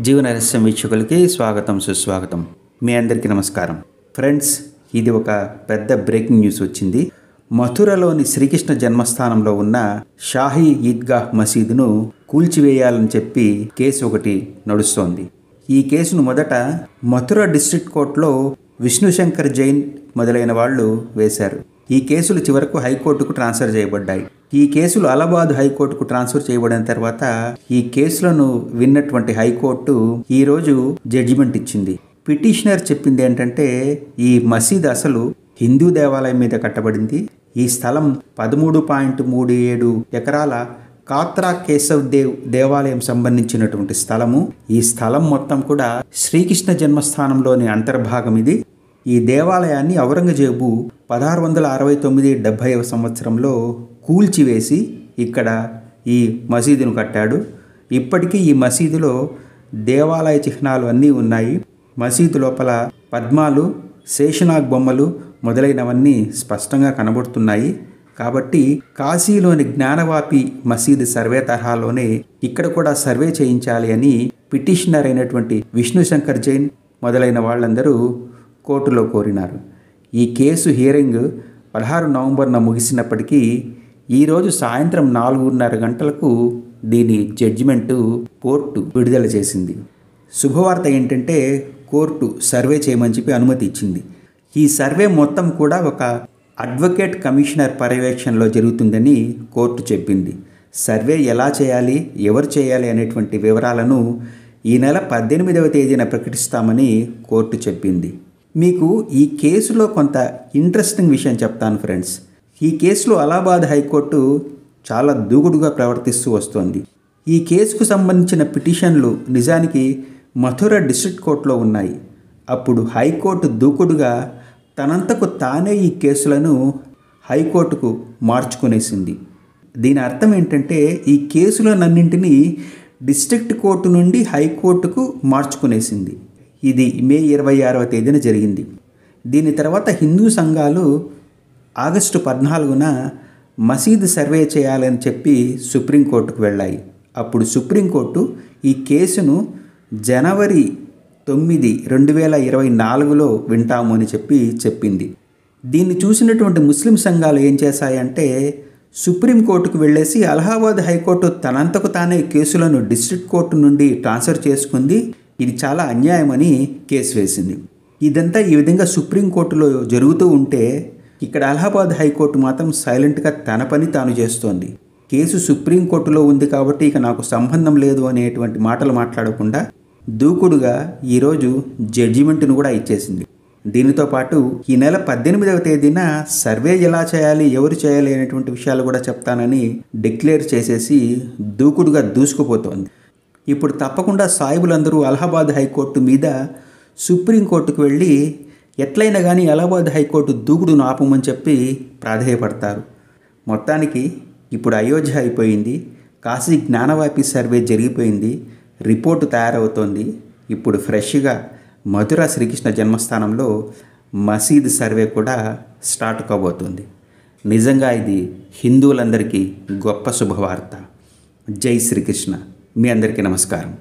జీవన రహస్యం వీక్షకులకి స్వాగతం సుస్వాగతం. మీ అందరికీ నమస్కారం. ఫ్రెండ్స్, ఇది ఒక పెద్ద బ్రేకింగ్ న్యూస్ వచ్చింది. మథురలోని శ్రీకృష్ణ జన్మస్థానంలో ఉన్న షాహీ ఈద్గాహ్ మసీదును కూల్చివేయాలని చెప్పి కేసు ఒకటి నడుస్తోంది. ఈ కేసును మొదట మథుర డిస్ట్రిక్ట్ కోర్టులో విష్ణుశంకర్ జైన్ మొదలైన వాళ్ళు వేశారు. ఈ కేసులు చివరకు హైకోర్టుకు ట్రాన్స్ఫర్ చేయబడ్డాయి. ఈ కేసులు అలహాబాద్ హైకోర్టుకు ట్రాన్స్ఫర్ చేయబడిన తర్వాత ఈ కేసులను విన్నటువంటి హైకోర్టు ఈరోజు జడ్జిమెంట్ ఇచ్చింది. పిటిషనర్ చెప్పింది ఏంటంటే, ఈ మసీద్ అసలు హిందూ దేవాలయం మీద కట్టబడింది. ఈ స్థలం 13.37 ఎకరాల కాత్రా కేశవ్ దేవాలయం సంబంధించినటువంటి స్థలము. ఈ స్థలం మొత్తం కూడా శ్రీకృష్ణ జన్మస్థానంలోని అంతర్భాగం ఇది. ఈ దేవాలయాన్ని ఔరంగజేబు 1669-70వ సంవత్సరంలో కూల్చివేసి ఇక్కడ ఈ మసీదును కట్టాడు. ఇప్పటికీ ఈ మసీదులో దేవాలయ చిహ్నాలు అన్నీ ఉన్నాయి. మసీదు లోపల పద్మాలు, శేషనాగ్ బొమ్మలు మొదలైనవన్నీ స్పష్టంగా కనబడుతున్నాయి. కాబట్టి కాశీలోని జ్ఞానవాపి మసీదు సర్వే తరహాలోనే ఇక్కడ కూడా సర్వే చేయించాలి అని పిటిషనర్ అయినటువంటి విష్ణుశంకర్ జైన్ మొదలైన వాళ్ళందరూ కోర్టులో కోరినారు. ఈ కేసు హియరింగ్ 16 నవంబర్న ముగిసినప్పటికీ ఈరోజు సాయంత్రం 4:30 గంటలకు దీని జడ్జిమెంటు కోర్టు విడుదల చేసింది. శుభవార్త ఏంటంటే, కోర్టు సర్వే చేయమని చెప్పి అనుమతి ఇచ్చింది. ఈ సర్వే మొత్తం కూడా ఒక అడ్వకేట్ కమిషనర్ పర్యవేక్షణలో జరుగుతుందని కోర్టు చెప్పింది. సర్వే ఎలా చేయాలి, ఎవరు చేయాలి అనేటువంటి వివరాలను ఈ నెల 18వ తేదీన ప్రకటిస్తామని కోర్టు చెప్పింది. మీకు ఈ కేసులో కొంత ఇంట్రెస్టింగ్ విషయం చెప్తాను ఫ్రెండ్స్. ఈ కేసులో అలహాబాద్ హైకోర్టు చాలా దూకుడుగా ప్రవర్తిస్తూ వస్తోంది. ఈ కేసుకు సంబంధించిన పిటిషన్లు నిజానికి మథుర డిస్ట్రిక్ట్ కోర్టులో ఉన్నాయి. అప్పుడు హైకోర్టు దూకుడుగా తనంతకు తానే ఈ కేసులను హైకోర్టుకు మార్చుకునేసింది. దీని అర్థం ఏంటంటే, ఈ కేసులనన్నింటినీ డిస్ట్రిక్ట్ కోర్టు నుండి హైకోర్టుకు మార్చుకునేసింది. ఇది మే 26వ తేదీన జరిగింది. దీని తర్వాత హిందూ సంఘాలు ఆగస్టు 14న మసీదు సర్వే చేయాలని చెప్పి సుప్రీంకోర్టుకు వెళ్ళాయి. అప్పుడు సుప్రీంకోర్టు ఈ కేసును జనవరి 9, 2024లో వింటాము అని చెప్పింది. దీన్ని చూసినటువంటి ముస్లిం సంఘాలు ఏం చేశాయంటే, సుప్రీంకోర్టుకు వెళ్ళేసి అలహాబాద్ హైకోర్టు తనంతకు తానే కేసులను డిస్ట్రిక్ట్ కోర్టు నుండి ట్రాన్స్ఫర్ చేసుకుంది, ఇది చాలా అన్యాయమని కేసు వేసింది. ఇదంతా ఈ విధంగా సుప్రీంకోర్టులో జరుగుతూ ఉంటే ఇక్కడ అలహాబాద్ హైకోర్టు మాత్రం సైలెంట్గా తన పని తాను చేస్తోంది. కేసు సుప్రీంకోర్టులో ఉంది కాబట్టి ఇక నాకు సంబంధం లేదు అనేటువంటి మాటలు మాట్లాడకుండా దూకుడుగా ఈరోజు జడ్జిమెంట్ను కూడా ఇచ్చేసింది. దీనితో పాటు ఈ నెల 18వ తేదీన సర్వే ఎలా చేయాలి, ఎవరు చేయాలి అనేటువంటి విషయాలు కూడా చెప్తానని డిక్లేర్ చేసేసి దూకుడుగా దూసుకుపోతోంది. ఇప్పుడు తప్పకుండా సాయిబులందరూ అలహాబాద్ హైకోర్టు మీద సుప్రీంకోర్టుకు వెళ్ళి ఎట్లయినా కానీ అలహాబాద్ హైకోర్టు దూకుడును ఆపమని చెప్పి ప్రాధేయపడతారు. మొత్తానికి ఇప్పుడు అయోధ్య అయిపోయింది, కాశీ జ్ఞానవాపి సర్వే జరిగిపోయింది, రిపోర్టు తయారవుతోంది. ఇప్పుడు ఫ్రెష్గా మథుర శ్రీకృష్ణ జన్మస్థానంలో మసీదు సర్వే కూడా స్టార్ట్ కాబోతుంది. నిజంగా ఇది హిందువులందరికీ గొప్ప శుభవార్త. జై శ్రీకృష్ణ. మీ అందరికీ నమస్కారం.